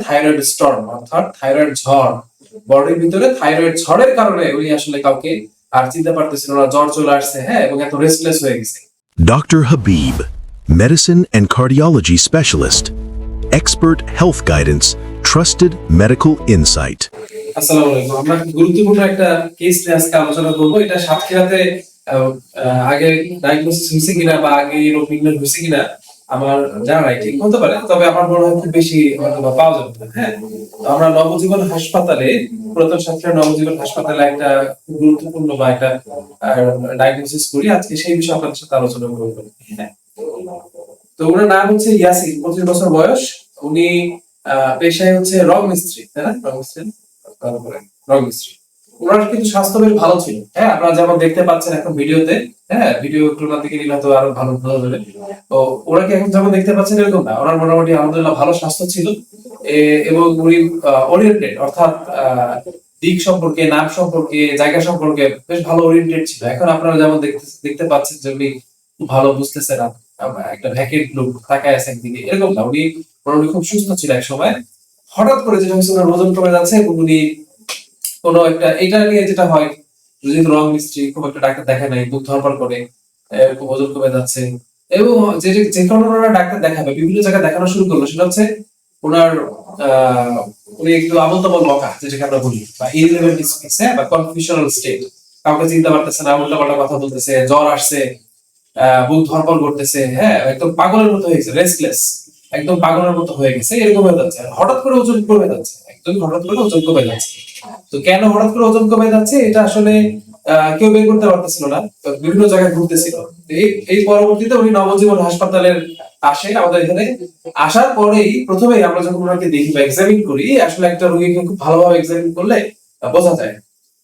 Thyroid Sturm অর্থাৎ thyroid ঝড়, বডির ভিতরে থাইরয়েড ঝড়ের কারণে উনি আসলে কাউকে আর চিনতে পারতেছিল না, জ্বর চলে আসছে, হ্যাঁ, এবং এত রেস্টলেস হয়ে গেছে। Dr. Habib, medicine and cardiology specialist, expert health guidance, trusted medical insight. আসসালামু আলাইকুম। আমরা গুরুত্বপূর্ণ একটা কেস নিয়ে আজকে আলোচনা করব। এটা সাতক্ষীরাতে আগে ডায়াগনোসিস হয়েছে কিনা বা আগে এই রোগ নির্ণয় হয়েছে কিনা আমার জানা নাই, ঠিক হতে পারে, তবে আমার মনে হয় খুব বেশি হয়তো পাওয়া যাবে না। হ্যাঁ, তো আমরা নবজীবন হাসপাতালে, পুরাতন সাতক্ষীরা নবজীবন হাসপাতালে একটা গুরুত্বপূর্ণ বা একটা ডায়াগনোসিস করি। আজকে সেই বিষয়ে আপনাদের সাথে আলোচনা করব। হ্যাঁ, তো ওনার নাম হচ্ছে ইয়াসিন, 25 বছর বয়স। উনি পেশায় হচ্ছে রং মিস্ত্রি, তাই না? রং মিস্ত্রি, রং মিস্ত্রি। ওনার কিন্তু স্বাস্থ্য বেশ ভালো ছিল। হ্যাঁ, আপনারা যেমন দেখতে পাচ্ছেন এখন ভিডিওতে, হ্যাঁ, ভিডিও তুলনা থেকে নিলে হয়তো আরো ভালো বোঝা যাবে। তো ওনাকে এখন যেমন দেখতে পাচ্ছেন এরকম না, ওনার মোটামুটি আলহামদুলিল্লাহ ভালো স্বাস্থ্য ছিল। এবং উনি ওরিয়েন্টেড অর্থাৎ দিক সম্পর্কে, নাম সম্পর্কে, জায়গা সম্পর্কে বেশ ভালো ওরিয়েন্টেড ছিল। এখন আপনারা যেমন দেখতে পাচ্ছেন যে উনি ভালো বুঝতেছে না, একটা ভ্যাকেন্ট লোক তাকায় আছে একদিকে, এরকম না। উনি মোটামুটি খুব সুস্থ ছিল এক সময়। হঠাৎ করে যেটা হচ্ছে ওনার ওজন কমে যাচ্ছে এবং উনি কোনো একটা, এটা নিয়ে যেটা হয়, যেহেতু রং মিস্ত্রি, খুব একটা ডাক্তার দেখায় নাই, বুক ধরপড় করে, এরকম ওজন কমে যাচ্ছে। এবং যে কারণে ওনারা ডাক্তার দেখাবে, বিভিন্ন জায়গায় দেখানো শুরু করলো, সেটা হচ্ছে ওনার উনি একটু আমল তামল বকা, যেটাকে আমরা বলি, বা ইররিলেভেন্ট স্পিচ, হ্যাঁ, বা কনফিউশনাল স্টেট। কাউকে চিন্তা পারতেছে না, উল্টাপাল্টা কথা বলতেছে, জ্বর আসছে, বুক ধরপড় করতেছে, হ্যাঁ, একদম পাগলের মতো হয়ে গেছে, রেস্টলেস, একদম পাগলের মতো হয়ে গেছে, এরকম হয়ে যাচ্ছে। হঠাৎ করে ওজন কমে যাচ্ছে, একদম হঠাৎ করে ওজন কমে যাচ্ছে। তো কেন হঠাৎ করে ওজন কমে যাচ্ছে, এটা আসলে কেউ বের করতে পারতেছিল না। তো বিভিন্ন জায়গায় ঘুরতেছিল। এই পরবর্তীতে উনি নবজীবন হাসপাতালের আসে আমাদের এখানে। আসার পরেই প্রথমেই আমরা যখন ওনাকে দেখি বা এক্সামিন করি, আসলে একটা রোগীকে খুব ভালোভাবে এক্সামিন করলে বোঝা যায়।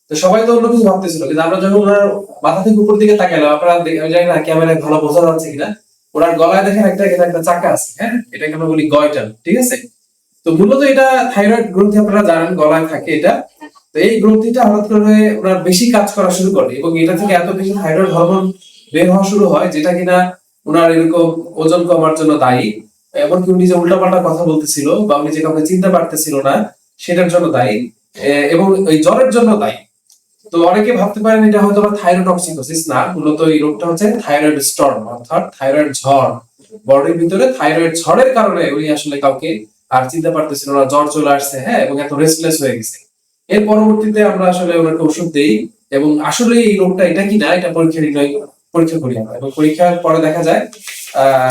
তো সবাই তো অন্য কিছু ভাবতেছিল, কিন্তু আমরা যখন ওনার মাথা থেকে উপর দিকে তাকালাম, আপনারা জানি না ক্যামেরায় ভালো বোঝা যাচ্ছে কিনা, ওনার গলায় দেখেন একটা চাকা আছে, হ্যাঁ, এটাকে আমরা বলি গয়টার, ঠিক আছে? তো মূলত এটা থাইরয়েড গ্রন্থি, আপনারা জানেন গলায় থাকে এটা। তো এই গ্রন্থিটা হঠাৎ করে ওনার বেশি কাজ করা শুরু করে এবং এটা থেকে এত বেশি থাইরয়েড হরমোন বের হওয়া শুরু হয়, যেটা কিনা ওনার এরকম ওজন কমার জন্য দায়ী। এমনকি উনি যে উল্টাপাল্টা কথা বলতেছিল বা উনি যে কাউকে চিনতে পারতেছিল না, সেটার জন্য দায়ী, এবং ওই জ্বরের জন্য দায়ী। তো অনেকে ভাবতে পারেন এটা হয়তো থাইরোটক্সিকোসিস না, মূলত এই রোগটা হচ্ছে থাইরয়েড স্টর্ম অর্থাৎ থাইরয়েড ঝড়, বডির ভিতরে থাইরয়েড ঝড়ের কারণে উনি আসলে কাউকে আর চিনতে পারতেছিল না, জ্বর চলে আসছে, হ্যাঁ, এবং এত রেস্টলেস হয়ে গেছে। এর পরবর্তীতে আমরা আসলে ওনাকে ওষুধ দেই এবং আসলে এই রোগটা এটা কি না, এটা পরীক্ষা করি আমরা, এবং পরীক্ষার পরে দেখা যায়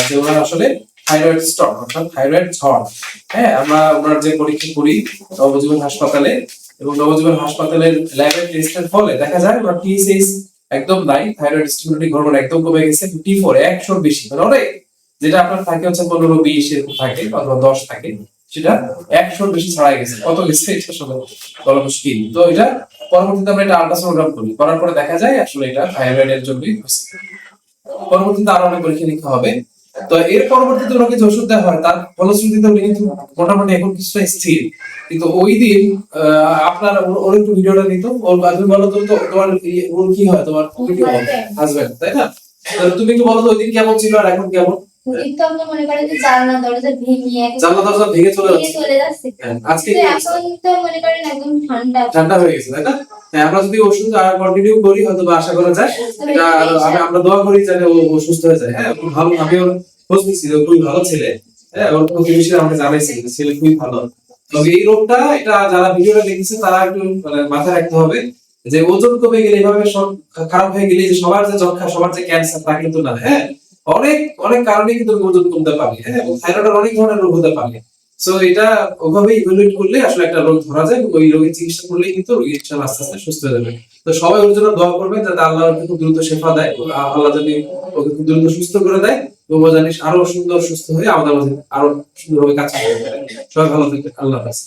যে ওনার আসলে থাইরয়েড স্টর্ম অর্থাৎ থাইরয়েড ঝড়। হ্যাঁ, আমরা ওনার যে পরীক্ষা করি নবজীবন হাসপাতালে, এবং নবজীবন হাসপাতালের ল্যাবের টেস্টের ফলে দেখা যায় ওনার টিএসএইচ একদম নাই, থাইরয়েড স্টিমুলেটিং হরমোন একদম কমে গেছে, T4 100 বেশি, মানে অনেক, যেটা আপনার থাকে হচ্ছে 15-20 এরকম থাকে অথবা 10 থাকে, সেটা 100 বেশি ছাড়াই গেছে। কত গেছে এটা আসলে বলা মুশকিল। তো এটা পরবর্তীতে আমরা এটা আল্ট্রাসোনোগ্রাম করি, করার পরে দেখা যায় আসলে এটা থাইরয়েডের জন্যই হচ্ছে। পরবর্তীতে আরো অনেক পরীক্ষা নিরীক্ষা হবে। তো এর পরবর্তীতে ওনাকে যে ওষুধ দেওয়া হয়, তার ফলশ্রুতিতে উনি কিন্তু মোটামুটি এখন কিছুটা স্থির। কিন্তু ওই দিন আপনার ওর একটু ভিডিওটা নিত, ওর তুমি বলো তো, তোমার ওর কি হয়, তোমার হাজবেন্ড, তাই না? তুমি একটু বলো তো ওই দিন কেমন ছিল আর এখন কেমন? মনে করেন যে জানলা দরজা ভেঙে চলে যাচ্ছে। আজকে এখন তো মনে করেন একদম ঠান্ডা হয়ে গেছে, তাই না? হ্যাঁ, আমরা যদি ওষুধ কন্টিনিউ করি হয়তো বা আশা করা যায় এটা, আমরা দোয়া করি যাতে ও সুস্থ হয়ে যায়। হ্যাঁ, খুব ভালো, আমি ওর খোঁজ নিচ্ছি, খুবই ভালো ছেলে। হ্যাঁ, ওর বিষয়ে আমাকে জানাইছি, ছেলে খুবই ভালো। তবে এই রোগটা, এটা যারা ভিডিওটা দেখতেছে তারা একটু মানে মাথায় রাখতে হবে যে ওজন কমে গেলে, এভাবে সব খারাপ হয়ে গেলে যে সবার যে যক্ষা, সবার যে ক্যান্সার, তা কিন্তু না। হ্যাঁ, অনেক অনেক কারণে কিন্তু ওজন কমতে পারে। হ্যাঁ, এবং থাইরয়েডের অনেক ধরনের রোগ হতে পারে। সো এটা ওভাবে ইভালুয়েট করলে আসলে একটা রোগ ধরা যায়, ওই রোগের চিকিৎসা করলে কিন্তু রোগী ইনশাআল্লাহ আস্তে আস্তে সুস্থ হয়ে যাবে। তো সবাই ওর জন্য দোয়া করবেন যাতে আল্লাহ ওকে খুব দ্রুত শেফা দেয়, আল্লাহ যদি ওকে খুব দ্রুত সুস্থ করে দেয়, তো ও জানিস আরো সুন্দর সুস্থ হয়ে আমাদের মাঝে আরো সুন্দরভাবে কাজ করতে পারে। সবাই ভালো থাকবেন, আল্লাহ হাফেজ।